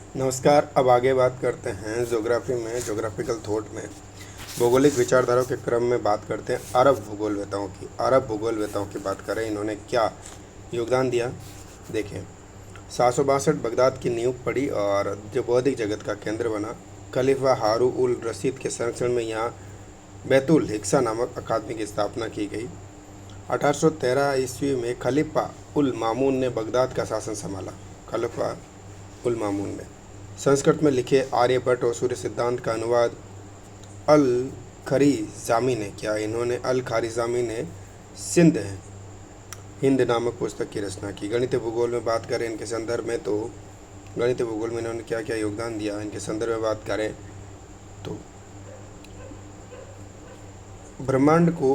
नमस्कार। अब आगे बात करते हैं ज्योग्राफी में, ज्योग्राफिकल थॉट में भौगोलिक विचारधाराओं के क्रम में बात करते हैं अरब भूगोलवेताओं की। अरब भूगोलवेताओं की बात करें, इन्होंने क्या योगदान दिया। देखें, 762 बगदाद की नींव पड़ी और जो बौद्धिक जगत का केंद्र बना। खलीफा हारू उल रशीद के संरक्षण में यहाँ बैतुल हिक्सा नामक अकादमी की स्थापना की गई। 1813 ईस्वी में खलीफा उल मामून ने बगदाद का शासन संभाला। खलीफा उल मामून ने संस्कृत में लिखे आर्यभट्ट और सूर्य सिद्धांत का अनुवाद अल खरीजामी ने किया। इन्होंने अल खरीजामी ने सिंध हिंद नामक पुस्तक की रचना की। गणितीय भूगोल में बात करें इनके संदर्भ में, तो गणितीय भूगोल में इन्होंने क्या क्या योगदान दिया इनके संदर्भ में बात करें तो ब्रह्मांड को,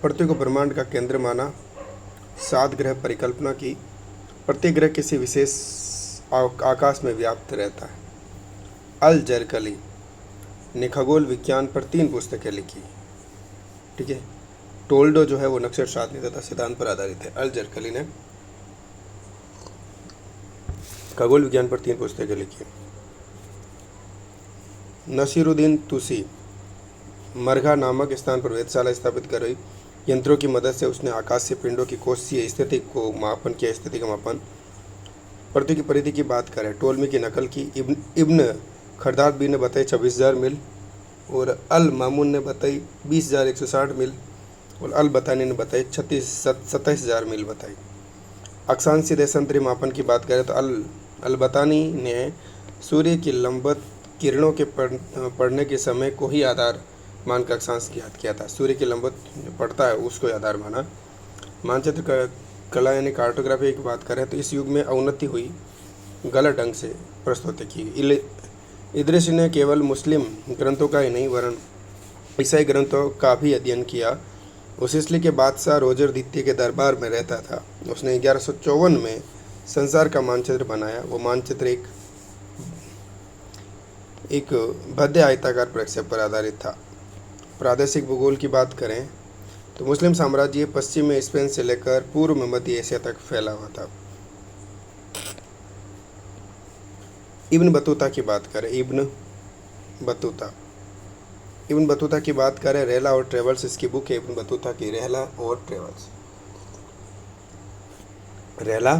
पृथ्वी को ब्रह्मांड का केंद्र माना। 7 ग्रह परिकल्पना की। प्रत्येक ग्रह किसी विशेष आकाश में व्याप्त रहता है। अल जरकली ने खगोल विज्ञान पर 3 पुस्तकें लिखी। ठीक है। टोल्डो जो है वो नक्षत्र साधनी तथा सिद्धांत पर आधारित है। अल जरकली ने खगोल विज्ञान पर 3 पुस्तकें लिखी। नसीरुद्दीन तुसी मरघा नामक स्थान पर वेधशाला स्थापित कर रही। यंत्रों की मदद से उसने आकाशीय पिंडों की कोशीय स्थिति को मापन किया। स्थिति का मापन। पृथ्वी की परिधि की बात करें, टोलमी की नकल की। इब्न खरदाद ने बताई 26,000 मील और अल मामून ने बताई 20,160 मील और अल बतानी ने बताई 27,000 मील बताई। अक्षांशीय देशांतरी मापन की बात करें तो अल बतानी ने सूर्य की लंबवत किरणों के पड़ने के समय को ही आधार मानकर अक्षांश ज्ञात किया था। सूर्य की लंबवत पड़ता है उसको आधार माना। मानचित्र कला यानी कार्टोग्राफी की बात करें तो इस युग में अवनति हुई, गलत ढंग से प्रस्तुति की। इदरीसी ने केवल मुस्लिम ग्रंथों का ही नहीं वरन ईसाई ग्रंथों का भी अध्ययन किया। वो सिसिली के बादशाह रोजर द्वितीय के दरबार में रहता था। उसने 1154 में संसार का मानचित्र बनाया। वो मानचित्र एक भद्य आयताकार प्रक्षेप पर आधारित था। प्रादेशिक भूगोल की बात करें तो मुस्लिम साम्राज्य पश्चिम में स्पेन से लेकर पूर्व में मध्य एशिया तक फैला हुआ था। इब्न बतूता की बात करें, इब्न बतूता की बात करें, रहला और ट्रेवल्स इसकी बुक है। इब्न बतूता की रहला और ट्रेवल्स। रहला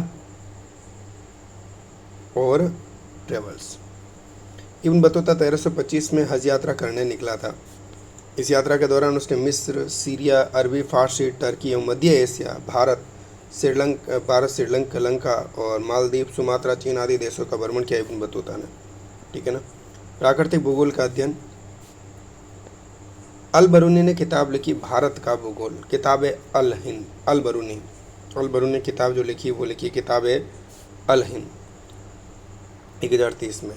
और ट्रेवल्स। इब्न बतूता 1325 में हज यात्रा करने निकला था। इस यात्रा के दौरान उसने मिस्र, सीरिया, अरबी, फारसी, टर्की एवं मध्य एशिया, भारत, श्रीलंका और मालदीव, सुमात्रा, चीन आदि देशों का भ्रमण किया इब्न बतूता ने। ठीक है ना। प्राकृतिक भूगोल का अध्ययन। अल बरूनी ने किताब लिखी भारत का भूगोल, किताब अल हिंद। अल बरूनी किताब जो लिखी वो लिखी किताब अल हिंद 1030 में।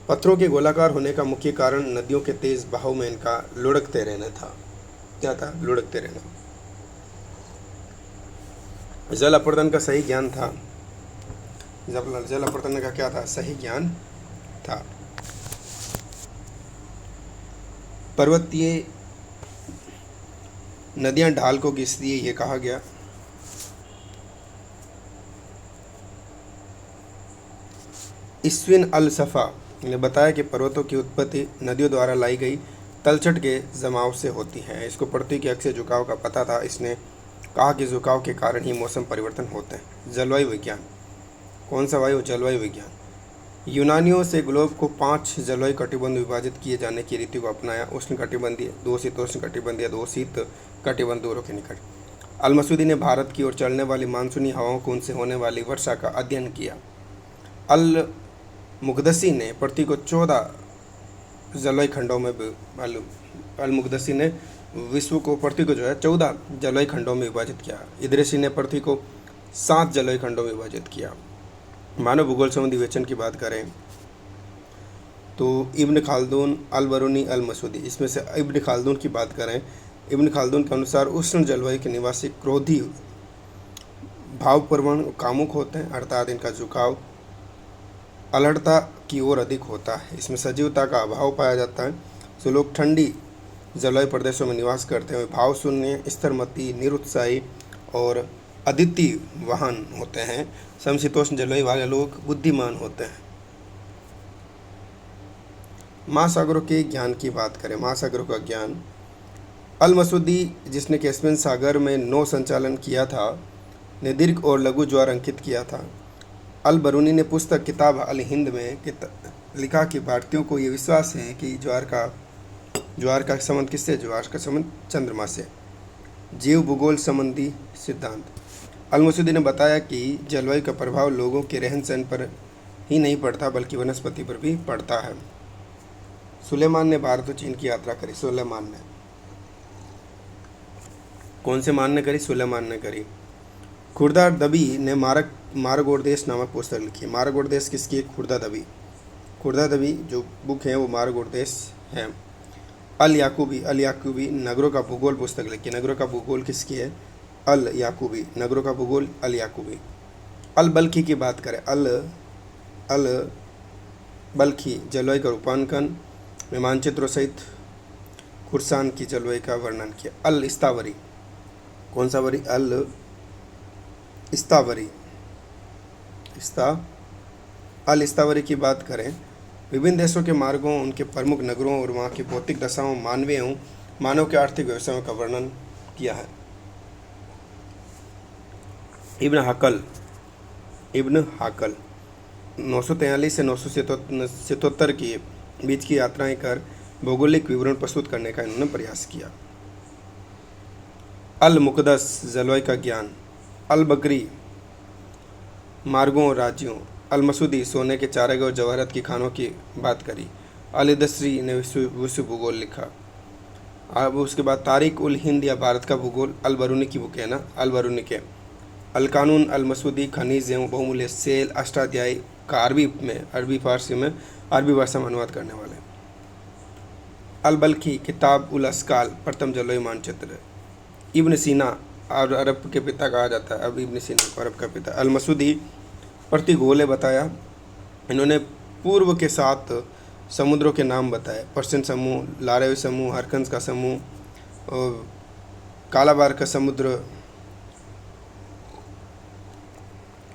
पत्थरों के गोलाकार होने का मुख्य कारण नदियों के तेज बहाव में इनका लुढ़कते रहना था। क्या था? लुढ़कते रहना। जल अपर्दन का सही ज्ञान था। जल अपर्दन का क्या था? सही ज्ञान था। पर्वतीय नदियां ढाल को घिसती है, ये कहा गया। इस्विन अल सफ़ा ने बताया कि पर्वतों की उत्पत्ति नदियों द्वारा लाई गई तलछट के जमाव से होती है। इसको पृथ्वी के अक्षीय झुकाव का पता था। इसने कहा कि झुकाव के कारण ही मौसम परिवर्तन होते हैं। जलवायु विज्ञान। कौन सा वायु? जलवायु विज्ञान। यूनानियों से ग्लोब को 5 जलवायु कटिबंध विभाजित किए जाने की रीति को अपनाया। उष्ण कटिबंधीय, 2 शीतोष्ण कटिबंधीय, 2 शीत कटिबंध दूरों के निकट। अल मसूदी ने भारत की ओर चलने वाली मानसूनी हवाओं को उनसे होने वाली वर्षा का अध्ययन किया। अल मुक़द्दसी ने पृथ्वी को 14 जलवायु खंडों में अल मुक़द्दसी ने विश्व को, पृथ्वी को जो है 14 जलवायु खंडों में विभाजित किया। इदरीसी ने पृथ्वी को 7 जलवायु खंडों में विभाजित किया। मानव भूगोल संबंधी विवेचन की बात करें तो इब्न खालदून, अल बरूनी, अल मसूदी। इसमें से इब्न खालदून की बात करें, इब्न खालदून के अनुसार उष्ण जलवायु के निवासी क्रोधी, भावप्रवण, कामुक होते हैं, अर्थात इनका झुकाव अलड़ता की ओर अधिक होता है। इसमें सजीवता का अभाव पाया जाता है। जो लोग ठंडी जलवायु प्रदेशों में निवास करते हैं भाव शून्य, स्तरमती, निरुत्साही और अद्वितीय वाहन होते हैं। समशीतोष्ण जलवायु वाले लोग बुद्धिमान होते हैं। महासागरों के ज्ञान की बात करें, महासागरों का ज्ञान, अल मसूदी जिसने कैस्पियन सागर में नौ संचालन किया था ने दीर्घ और लघु ज्वार अंकित किया था। अल बरूनी ने पुस्तक किताब अल हिंद में लिखा कि भारतीयों को ये विश्वास है कि ज्वार का संबंध किससे? ज्वार का संबंध चंद्रमा से। जीव भूगोल संबंधी सिद्धांत, अल मसूदी ने बताया कि जलवायु का प्रभाव लोगों के रहन सहन पर ही नहीं पड़ता बल्कि वनस्पति पर भी पड़ता है। सुलेमान ने भारत और चीन की यात्रा करी। सुलेमान ने कौन से मान ने करी? सुलेमान ने करी। खुर्दा दबी ने मार्ग और देश नामक पुस्तक लिखी। मार्ग और देश किसकी? खुर्दा दबी जो बुक है वो मार्ग और देश है। अल याकूबी नगरों का भूगोल पुस्तक लिखी। नगरों का भूगोल किसकी है? अल याकूबी। नगरों का भूगोल अल याकूबी। अल बल्खी की बात करें, अल बल्खी जलवायु का रूपांकन में मानचित्रों सहित खुरसान की जलवायु का वर्णन किया। अल इस्तावरी, कौन सा वरी? अल इस्तावरी। अल इस्तावरी की बात करें, विभिन्न देशों के मार्गों, उनके प्रमुख नगरों और वहाँ की भौतिक दशाओं, मानव के आर्थिक व्यवसायों का वर्णन किया है। इब्न हाकल 943 से 977 के बीच की यात्राएं कर भौगोलिक विवरण प्रस्तुत करने का इन्होंने प्रयास किया। अल मुक़द्दस जलवायु का ज्ञान। अल बकरी मार्गों और राज्यों। अल मसूदी सोने के चारागाह और जवाहरात की खानों की बात करी। अल इदरसी ने विश्व भूगोल लिखा। अब उसके बाद तारिक उल हिंद या भारत का भूगोल, अल बरूनी की बुक है ना, अल बरूनी के। अल कानून अल मसूदी खनिज एवं बहुमूल्य सेल अष्टाध्यायी का अरबी फारसी में अरबी भाषा में अनुवाद करने वाले। अल बल्खी किताब उल अस्काल प्रथम जलवायु मानचित्र। इब्न सीना और अरब के पिता कहा जाता है, अब इब्न सीना को अरब का पिता। अल मसूदी प्रतिगोले बताया, इन्होंने पूर्व के 7 समुद्रों के नाम बताए। पर्शियन समूह, लारेवी समूह, हरकंस का समूह, कालाबार का समुद्र,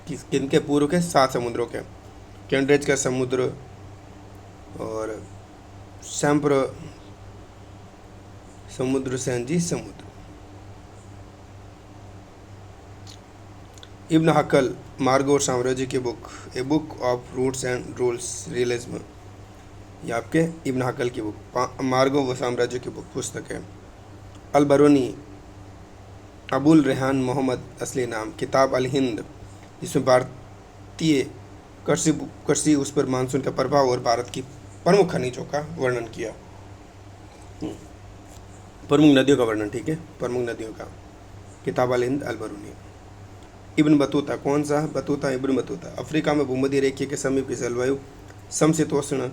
किनके? पूर्व के 7 समुद्रों के। कैंड्रेज का समुद्र और सैम्प्र समुद्र, सेंजी समुद्र। इब्न हकल मार्ग और साम्राज्य की book, a book of routes and rules realism, ये आपके इब्न हकल की बुक। मार्गो व साम्राज्य की बुक पुस्तक है। अल बरूनी अबुल रेहान मोहम्मद असली नाम। किताब अल हिंद जिसमें भारतीय कृषि उस पर मानसून का प्रभाव और भारत की प्रमुख खनिजों का वर्णन किया। प्रमुख नदियों का वर्णन, ठीक है, प्रमुख नदियों का। किताब अल हिंद अल बरूनी। इब्न बतूता, कौन सा? Battuta, Ibn Battuta. अफ्रीका में भूमध्य रेखा के समीप की जलवायु समशीतोष्ण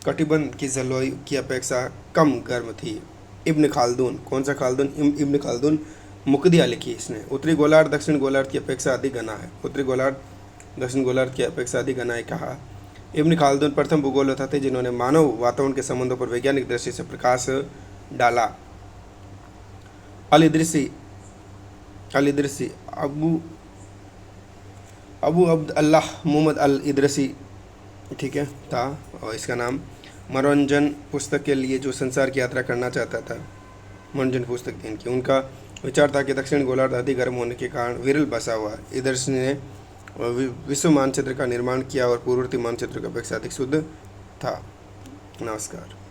कटिबंध की जलवायु की अपेक्षा कम गर्म थी। इब्न खाल्दून, कौन सा खाल्दून? इब्न खाल्दून मुकदिया लिखी इसने। उत्तरी गोलार्ध दक्षिण गोलार्ध की अपेक्षा अधिक घना है। उत्तरी गोलार्ध दक्षिण गोलार्ध की अपेक्षा अधिक घना है कहा। इब्न खाल्दून प्रथम भूगोलवेत्ता थे जिन्होंने मानव वातावरण के संबंधों पर वैज्ञानिक दृष्टि से प्रकाश डाला। अल इदरिसी अबू अब्द अल्लाह मोहम्मद अल इदरसी, ठीक है, था। और इसका नाम मनोरंजन पुस्तक के लिए जो संसार की यात्रा करना चाहता था, मनोरंजन पुस्तक थी इनकी। उनका विचार था कि दक्षिण गोलार्ध अधिक गर्म होने के कारण विरल बसा हुआ। इदरसी ने विश्व मानचित्र का निर्माण किया और पूर्ववर्ती मानचित्र की अपेक्षा अधिक शुद्ध था। नमस्कार।